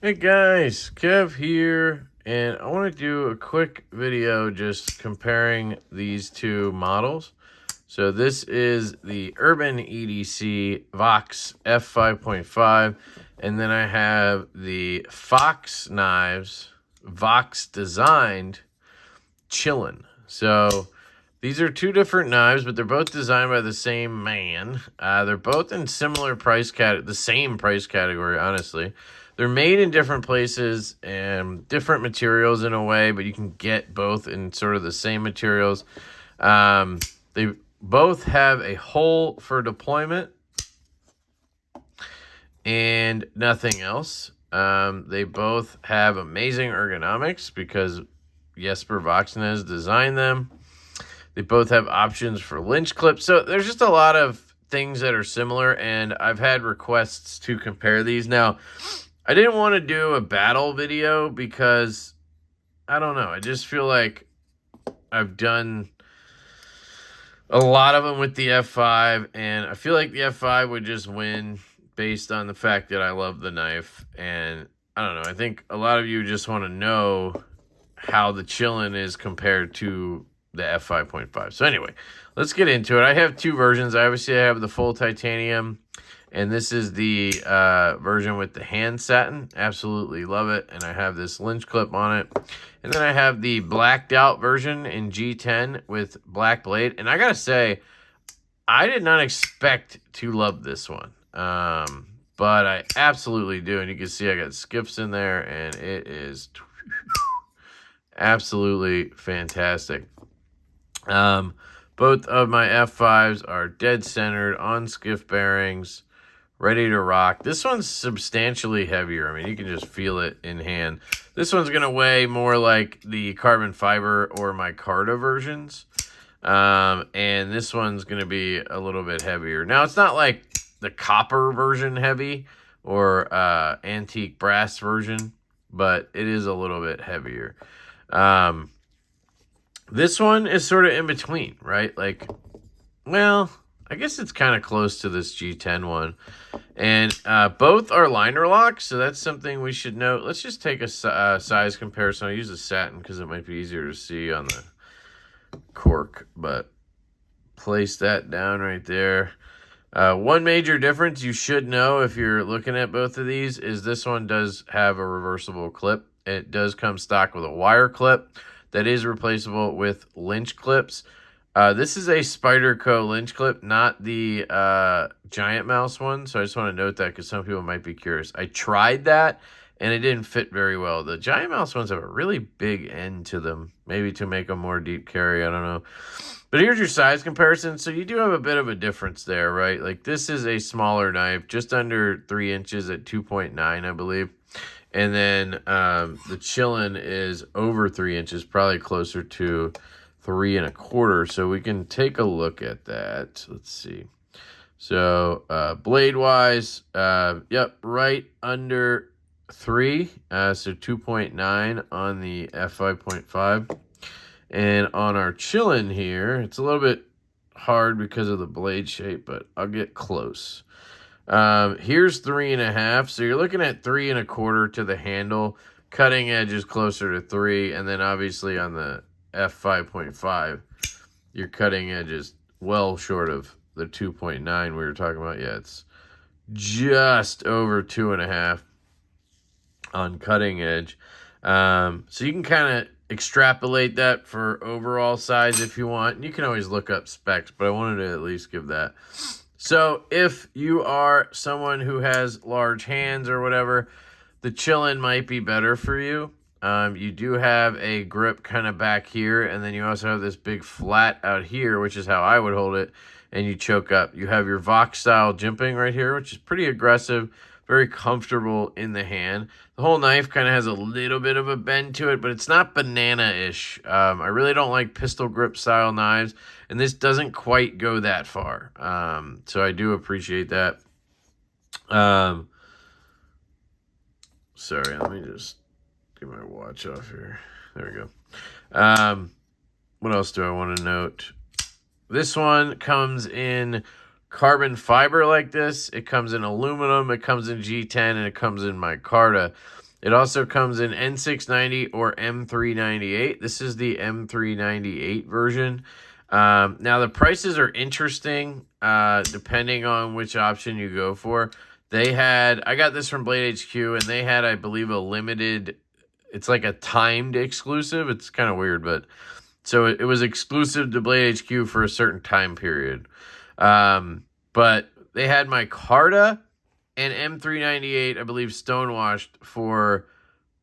Hey guys, Kev here, and I want to do a quick video just comparing these two models. So this is the Urban EDC Vox F5.5, and then I have the Fox Knives Vox designed Chillin. So these are two different knives, but they're both designed by the same man. They're both in similar the same price category, honestly. They're made in different places and different materials in a way, but you can get both in sort of the same materials. They both have a hole for deployment and nothing else. They both have amazing ergonomics because Jesper Voxnaes designed them. They both have options for lynch clips. So there's just a lot of things that are similar, and I've had requests to compare these. Now, I didn't want to do a battle video because, I don't know, I just feel like I've done a lot of them with the F5, and I feel like the F5 would just win based on the fact that I love the knife. And I don't know, I think a lot of you just want to know how the Chillin is compared to the F5.5. So anyway, let's get into it. I have two versions. Obviously, I have the full titanium, and this is the version with the hand satin. Absolutely love it. And I have this lynch clip on it. And then I have the blacked out version in G10 with black blade. And I gotta say, I did not expect to love this one. But I absolutely do. And you can see I got skips in there, and it is absolutely fantastic. Both of my F5s are dead centered on skiff bearings, ready to rock. This one's substantially heavier. I mean, you can just feel it in hand. This one's going to weigh more like the carbon fiber or my Carta versions. And this one's going to be a little bit heavier. Now, it's not like the copper version heavy or antique brass version, but it is a little bit heavier. This one is sort of in between, right? Like, well, I guess it's kind of close to this G10 one. And both are liner locks, so that's something we should note. Let's just take a size comparison. I'll use a satin because it might be easier to see on the cork, but place that down right there. One major difference you should know if you're looking at both of these is this one does have a reversible clip. It does come stock with a wire clip that is replaceable with lynch clips. This is a Spyderco lynch clip, not the Giant Mouse one. So I just want to note that because some people might be curious. I tried that, and it didn't fit very well. The Giant Mouse ones have a really big end to them, maybe to make them more deep carry. I don't know. But here's your size comparison. So you do have a bit of a difference there, right? Like this is a smaller knife, just under 3 inches at 2.9, I believe. And then the Chillin is over 3 inches, probably closer to 3 1/4. So we can take a look at that. Let's see. So blade wise, yep, right under 3. So 2.9 on the F5.5. And on our Chillin here, it's a little bit hard because of the blade shape, but I'll get close. Here's 3 1/2. So you're looking at 3 1/4 to the handle. Cutting edge is closer to 3. And then obviously on the F5.5, your cutting edge is well short of the 2.9 we were talking about. Yeah, it's just over 2 1/2 on cutting edge. So you can kind of extrapolate that for overall size if you want. You can always look up specs, but I wanted to at least give that. So if you are someone who has large hands or whatever, the Chillin might be better for you. You do have a grip kind of back here, and then you also have this big flat out here, which is how I would hold it, and you choke up. You have your Vox style jimping right here, which is pretty aggressive, very comfortable in the hand. The whole knife kind of has a little bit of a bend to it, but it's not banana-ish. I really don't like pistol grip style knives, and this doesn't quite go that far. So I do appreciate that. Sorry, let me just get my watch off here. There we go. What else do I want to note? This one comes in carbon fiber like this. It comes in aluminum, it comes in G10, and it comes in micarta. It also comes in N690 or M398. This is the M398 version. Now, the prices are interesting depending on which option you go for. I got this from Blade HQ, and they had, I believe, a limited, it's like a timed exclusive. It's kind of weird, but so it was exclusive to Blade HQ for a certain time period. But they had my Carta and M398, I believe, stonewashed for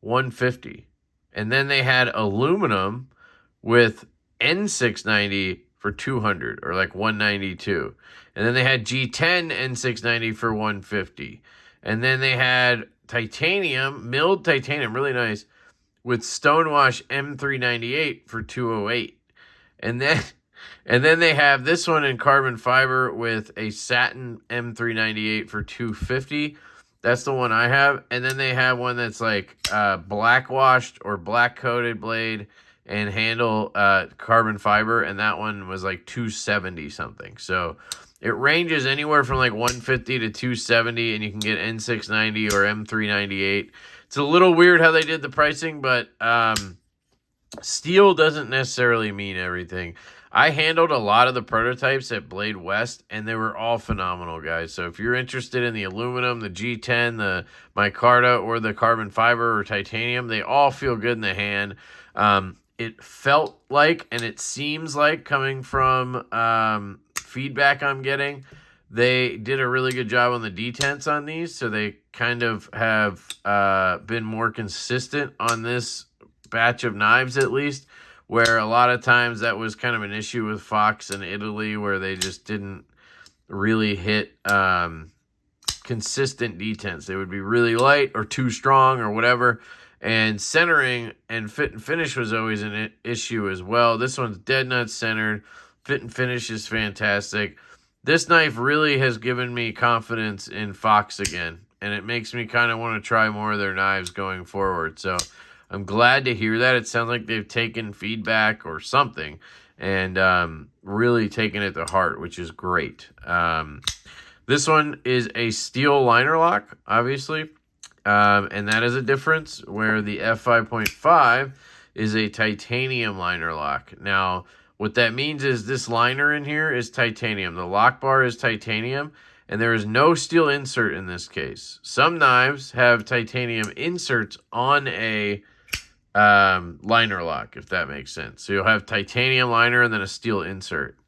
$150. And then they had aluminum with N690 for $200, or like $192. And then they had G10 N690 for $150. And then they had titanium, milled titanium, really nice, with stonewash M398 for $208. And then they have this one in carbon fiber with a satin M398 for $250. That's the one I have. And then they have one that's like black washed or black coated blade and handle carbon fiber, and that one was like $270 something. So it ranges anywhere from like $150 to $270, and you can get N690 or M398. It's a little weird how they did the pricing, but steel doesn't necessarily mean everything. I handled a lot of the prototypes at Blade West, and they were all phenomenal, guys. So if you're interested in the aluminum, the G10, the micarta, or the carbon fiber or titanium, they all feel good in the hand. It felt like, and it seems like, coming from feedback I'm getting, they did a really good job on the detents on these, so they kind of have been more consistent on this batch of knives, at least, where a lot of times that was kind of an issue with Fox in Italy, where they just didn't really hit consistent detents. They would be really light or too strong or whatever. And centering and fit and finish was always an issue as well. This one's dead nut centered. Fit and finish is fantastic. This knife really has given me confidence in Fox again, and it makes me kind of want to try more of their knives going forward. So I'm glad to hear that. It sounds like they've taken feedback or something and really taken it to heart, which is great. This one is a steel liner lock, obviously. And that is a difference, where the F5.5 is a titanium liner lock. Now, what that means is this liner in here is titanium. The lock bar is titanium, and there is no steel insert in this case. Some knives have titanium inserts on a liner lock, if that makes sense. So you'll have titanium liner and then a steel insert.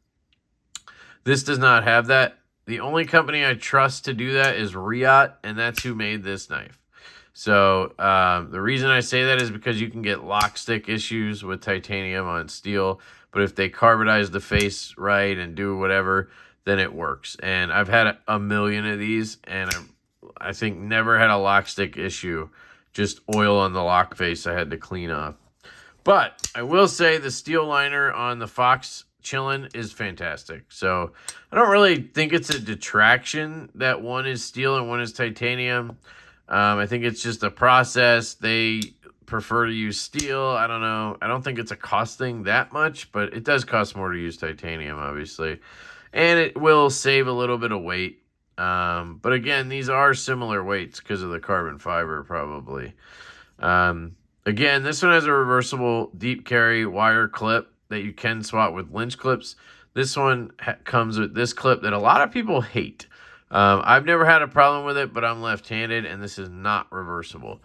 This does not have that. The only company I trust to do that is Riot, and that's who made this knife. So the reason I say that is because you can get lock stick issues with titanium on steel, but if they carbonize the face right and do whatever, then it works. And I've had a million of these, and I think never had a lock stick issue. Just oil on the lock face I had to clean off. But I will say the steel liner on the Fox Chillin is fantastic. So I don't really think it's a detraction that one is steel and one is titanium. I think it's just a process. They prefer to use steel. I don't know. I don't think it's a cost thing that much, but it does cost more to use titanium, obviously. And it will save a little bit of weight. But again, these are similar weights because of the carbon fiber, probably. Again, this one has a reversible deep carry wire clip that you can swap with lynch clips. This one comes with this clip that a lot of people hate. I've never had a problem with it, but I'm left-handed, and this is not reversible.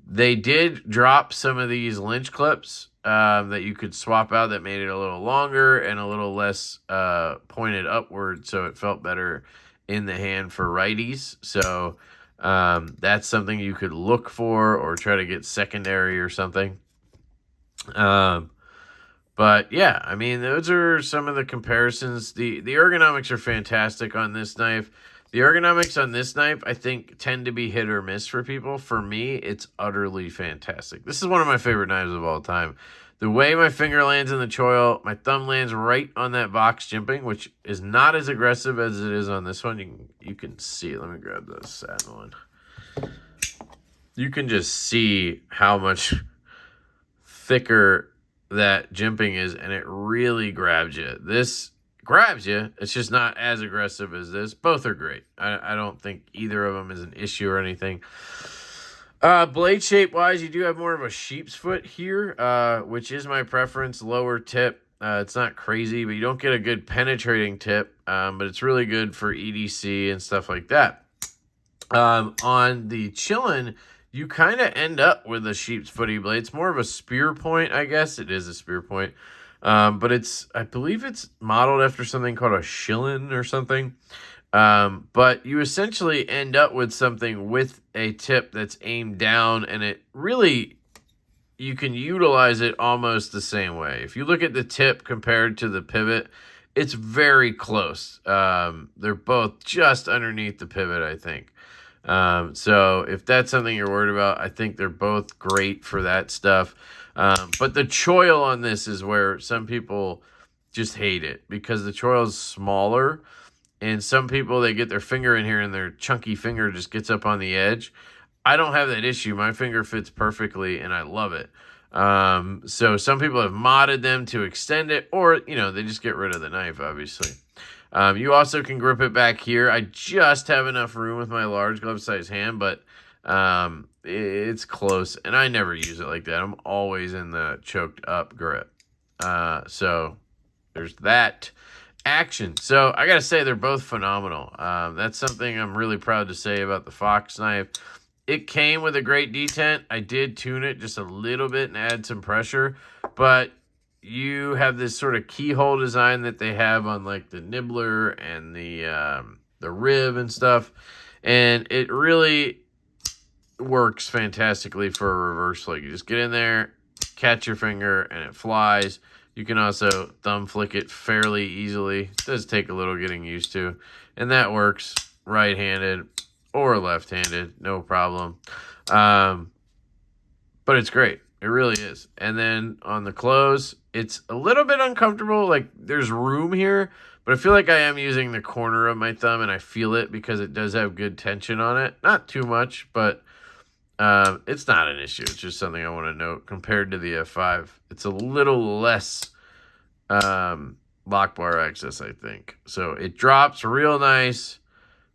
They did drop some of these lynch clips that you could swap out that made it a little longer and a little less pointed upward, so it felt better in the hand for righties. So that's something you could look for or try to get secondary or something. But yeah, I mean, those are some of the comparisons. The ergonomics are fantastic on this knife. The ergonomics on this knife, I think, tend to be hit or miss for people. For me, it's utterly fantastic. This is one of my favorite knives of all time. The way my finger lands in the choil, my thumb lands right on that Vox jimping, which is not as aggressive as it is on this one. You can see it. Let me grab the satin one. You can just see how much thicker that jimping is, and it really grabs you. This grabs you. It's just not as aggressive as this. Both are great. I don't think either of them is an issue or anything. Blade shape wise, you do have more of a sheep's foot here, which is my preference. Lower tip. It's not crazy, but you don't get a good penetrating tip. But it's really good for EDC and stuff like that. On the Chillin, you kind of end up with a sheep's footy blade. It's more of a spear point, I guess. It is a spear point. But I believe it's modeled after something called a shillin or something. But you essentially end up with something with a tip that's aimed down, and it really, you can utilize it almost the same way. If you look at the tip compared to the pivot, it's very close. They're both just underneath the pivot, I think. So if that's something you're worried about, I think they're both great for that stuff. But the choil on this is where some people just hate it, because the choil is smaller, and some people, they get their finger in here and their chunky finger just gets up on the edge. I don't have that issue. My finger fits perfectly and I love it. So some people have modded them to extend it, or, they just get rid of the knife, obviously. You also can grip it back here. I just have enough room with my large glove size hand, but it's close, and I never use it like that. I'm always in the choked up grip. So there's that action. So I gotta say, they're both phenomenal. That's something I'm really proud to say about the Fox knife. It came with a great detent. I did tune it just a little bit and add some pressure, but you have this sort of keyhole design that they have on like the nibbler and the rib and stuff, and it really works fantastically for a reverse flick. You just get in there, catch your finger, and it flies. You can also thumb flick it fairly easily. It does take a little getting used to, and that works right-handed or left-handed, no problem. But it's great. It really is. And then on the close, it's a little bit uncomfortable. Like, there's room here, but I feel like I am using the corner of my thumb, and I feel it because it does have good tension on it. Not too much, but it's not an issue. It's just something I want to note. Compared to the F5, it's a little less lock bar access, I think. So it drops real nice,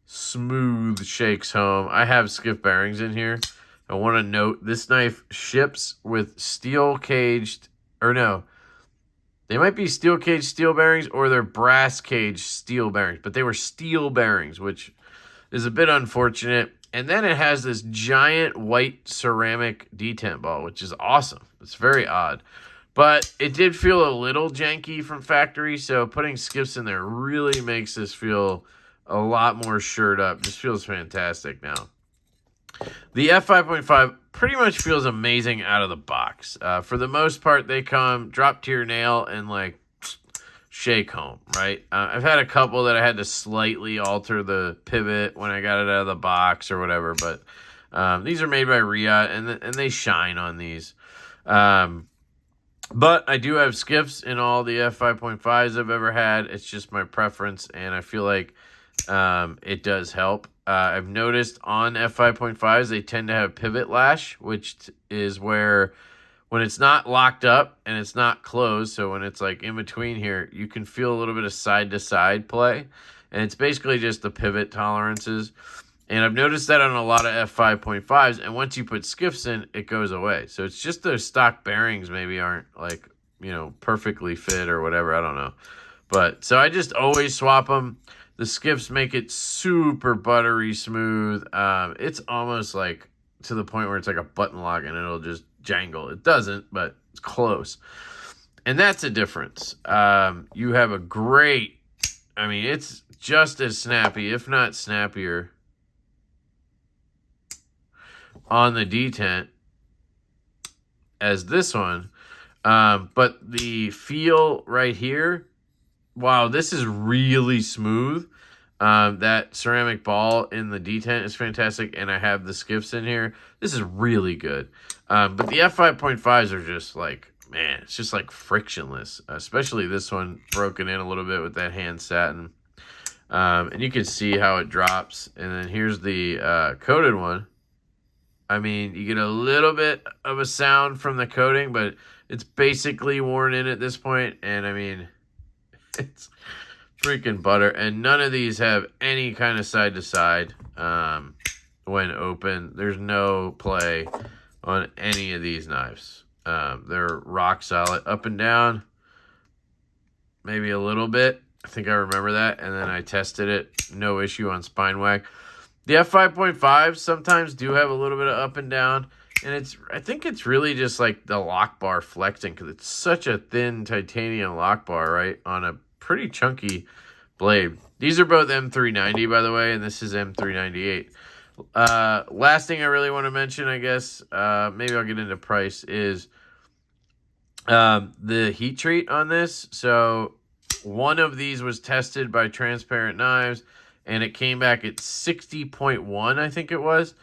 smooth, shakes home. I have skiff bearings in here. I want to note this knife ships with steel caged, or no, they might be steel caged steel bearings, or they're brass caged steel bearings, but they were steel bearings, which is a bit unfortunate. And then it has this giant white ceramic detent ball, which is awesome. It's very odd. But it did feel a little janky from factory, so putting skiffs in there really makes this feel a lot more shored up. Just feels fantastic now. The F5.5 pretty much feels amazing out of the box. For the most part, they come drop to your nail and like shake home, right? I've had a couple that I had to slightly alter the pivot when I got it out of the box or whatever, but these are made by Riot, and they shine on these. But I do have skiffs in all the F5.5s I've ever had. It's just my preference, and I feel like it does help. I've noticed on F5.5s, they tend to have pivot lash, which is where when it's not locked up and it's not closed, so when it's like in between here, you can feel a little bit of side-to-side play. And it's basically just the pivot tolerances. And I've noticed that on a lot of F5.5s, and once you put skiffs in, it goes away. So it's just those stock bearings maybe aren't like, perfectly fit or whatever. I don't know. But so I just always swap them. The skiffs make it super buttery smooth. It's almost like to the point where it's like a button lock and it'll just jangle. It doesn't, but it's close. And that's a difference. You have a great, it's just as snappy, if not snappier, on the detent as this one. But the feel right here, wow, this is really smooth. That ceramic ball in the detent is fantastic, and I have the skiffs in here. This is really good. But the F5.5s are just like, man, it's just like frictionless, especially this one broken in a little bit with that hand satin. And you can see how it drops. And then here's the coated one. You get a little bit of a sound from the coating, but it's basically worn in at this point. And it's freaking butter. And none of these have any kind of side-to-side when open. There's no play on any of these knives. They're rock solid up and down, maybe a little bit. I think I remember that, and then I tested it. No issue on spine wag. The F5.5 sometimes do have a little bit of up and down, and I think it's really just like the lock bar flexing because it's such a thin titanium lock bar, right, on a pretty chunky blade. These are both M390, by the way, and this is M398. Last thing I really want to mention, I guess, maybe I'll get into price, is the heat treat on this. So one of these was tested by Transparent Knives, and it came back at 60.1, I think it was.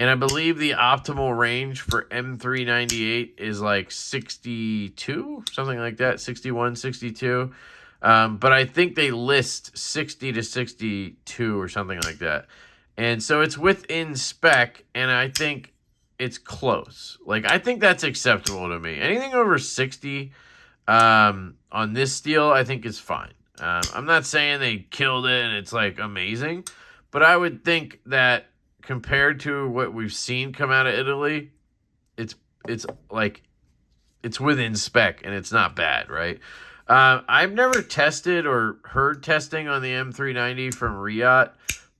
And I believe the optimal range for M398 is like 62, something like that, 61, 62. But I think they list 60 to 62 or something like that. And so it's within spec, and I think it's close. Like, I think that's acceptable to me. Anything over 60 on this steel, I think is fine. I'm not saying they killed it and it's like amazing, but I would think that compared to what we've seen come out of Italy, it's like it's within spec and it's not bad, right? I've never tested or heard testing on the M390 from Riot,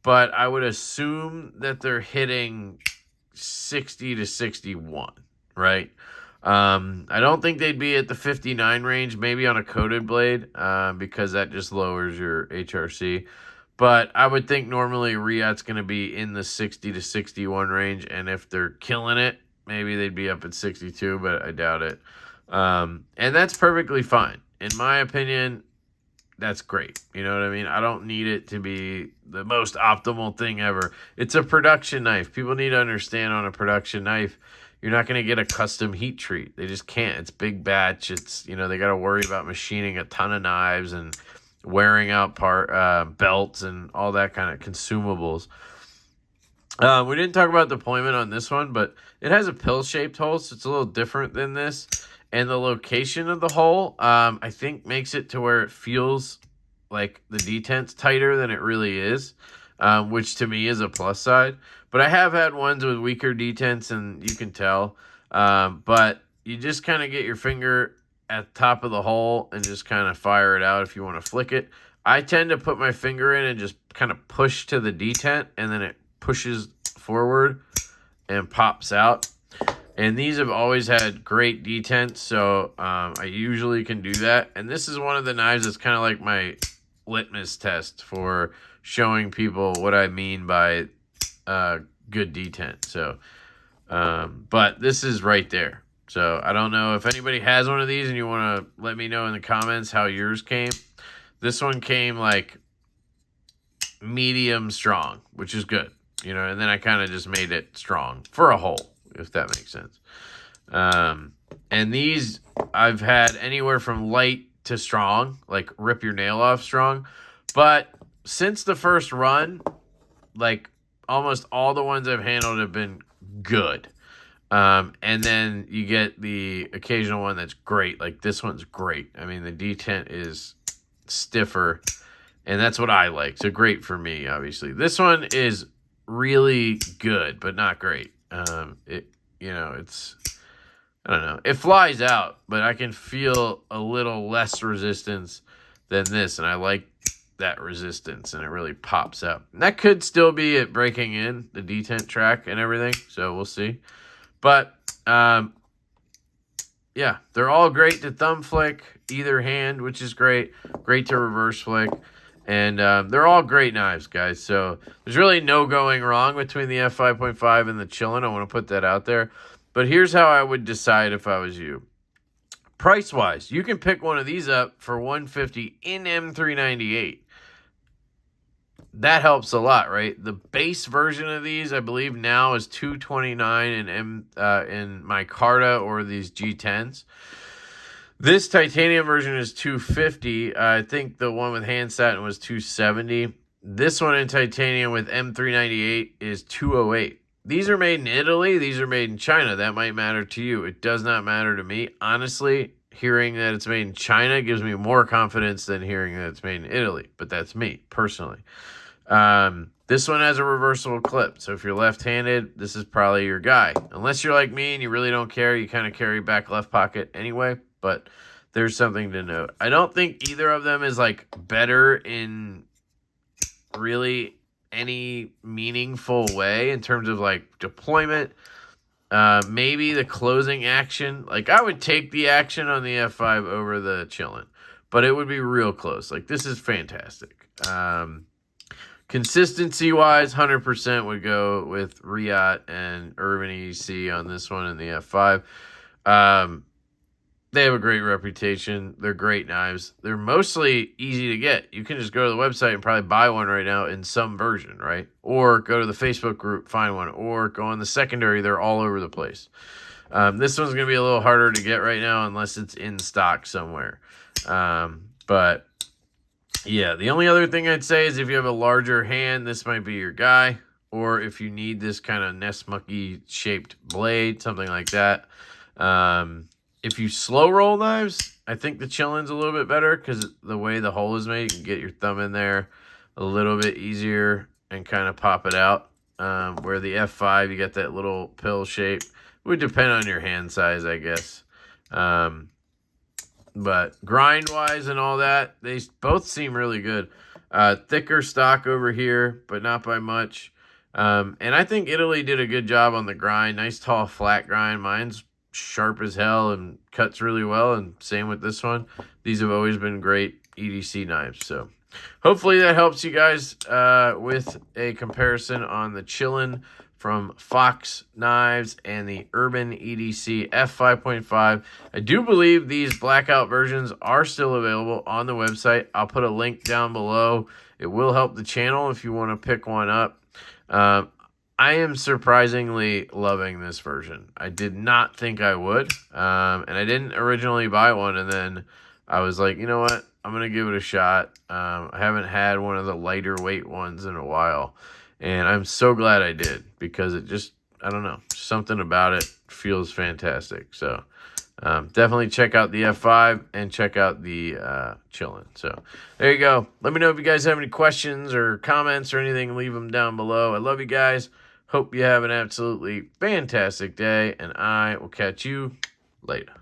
but I would assume that they're hitting 60 to 61, right? I don't think they'd be at the 59 range, maybe on a coated blade, because that just lowers your HRC. But I would think normally Riot's going to be in the 60 to 61 range, and if they're killing it, maybe they'd be up at 62, but I doubt it. And that's perfectly fine. In my opinion, that's great. You know what I mean? I don't need it to be the most optimal thing ever. It's a production knife. People need to understand, on a production knife, you're not going to get a custom heat treat. They just can't. It's big batch. It's, you know, they got to worry about machining a ton of knives and wearing out belts and all that kind of consumables. We didn't talk about deployment on this one, but it has a pill-shaped hole, so it's a little different than this. And the location of the hole, I think, makes it to where it feels like the detent's tighter than it really is, which to me is a plus side. But I have had ones with weaker detents, and you can tell. But you just kind of get your finger at the top of the hole and just kind of fire it out if you want to flick it. I tend to put my finger in and just kind of push to the detent, and then it pushes forward and pops out. And these have always had great detents, so I usually can do that. And this is one of the knives that's kind of like my litmus test for showing people what I mean by good detent. So, but this is right there. So I don't know if anybody has one of these and you want to let me know in the comments how yours came. This one came like medium strong, which is good, you know, and then I kind of just made it strong for a hole, if that makes sense. And these I've had anywhere from light to strong, like rip your nail off strong. But since the first run, like almost all the ones I've handled have been good. And then you get the occasional one that's great. Like this one's great. I mean, the detent is stiffer, and that's what I like. So great for me, obviously. This one is really good, but not great. You know, it's, I don't know. It flies out, but I can feel a little less resistance than this, and I like that resistance, and it really pops out. And that could still be it breaking in the detent track and everything, so we'll see. But, yeah, they're all great to thumb flick, either hand, which is great. Great to reverse flick. And they're all great knives, guys. So there's really no going wrong between the F5.5 and the Chillin. I want to put that out there. But here's how I would decide if I was you. Price-wise, you can pick one of these up for $150 in M398. That helps a lot, right? The base version of these, I believe now, is $229 in micarta or these G10s. This titanium version is $250. I think the one with hand satin was $270. This one in titanium with M398 is $208. These are made in Italy. These are made in China. That might matter to you. It does not matter to me. Honestly, hearing that it's made in China gives me more confidence than hearing that it's made in Italy. But that's me, personally. This one has a reversible clip, so if you're left-handed, this is probably your guy. Unless you're like me and you really don't care, you kind of carry back left pocket anyway, but there's something to note. I don't think either of them is like better in really any meaningful way in terms of like deployment. Maybe the closing action. Like, I would take the action on the F5 over the Chillin, but it would be real close. Like, this is fantastic. Consistency-wise, 100% would go with Riot and Urban EDC on this one and the F5. They have a great reputation. They're great knives. They're mostly easy to get. You can just go to the website and probably buy one right now in some version, right? Or go to the Facebook group, find one, or go on the secondary. They're all over the place. This one's going to be a little harder to get right now unless it's in stock somewhere. But yeah, the only other thing I'd say is if you have a larger hand, this might be your guy. Or if you need this kind of nest monkey shaped blade, something like that. If you slow roll knives, I think the Chillin's a little bit better because the way the hole is made, you can get your thumb in there a little bit easier and kind of pop it out. Where the F5, you get that little pill shape. It would depend on your hand size, I guess. But grind-wise and all that, they both seem really good. Thicker stock over here, but not by much. And I think Italy did a good job on the grind. Nice, tall, flat grind. Mine's sharp as hell and cuts really well, and same with this one. These have always been great EDC knives. So hopefully that helps you guys with a comparison on the Chillin from Fox Knives and the Urban EDC F5.5. I do believe these blackout versions are still available on the website. I'll put a link down below. It will help the channel if you want to pick one up. I am surprisingly loving this version. I did not think I would, and I didn't originally buy one, and then I was like, you know what? I'm going to give it a shot. I haven't had one of the lighter weight ones in a while, and I'm so glad I did because it just, I don't know, something about it feels fantastic. So definitely check out the F5 and check out the Chillin. So there you go. Let me know if you guys have any questions or comments or anything. Leave them down below. I love you guys. Hope you have an absolutely fantastic day, and I will catch you later.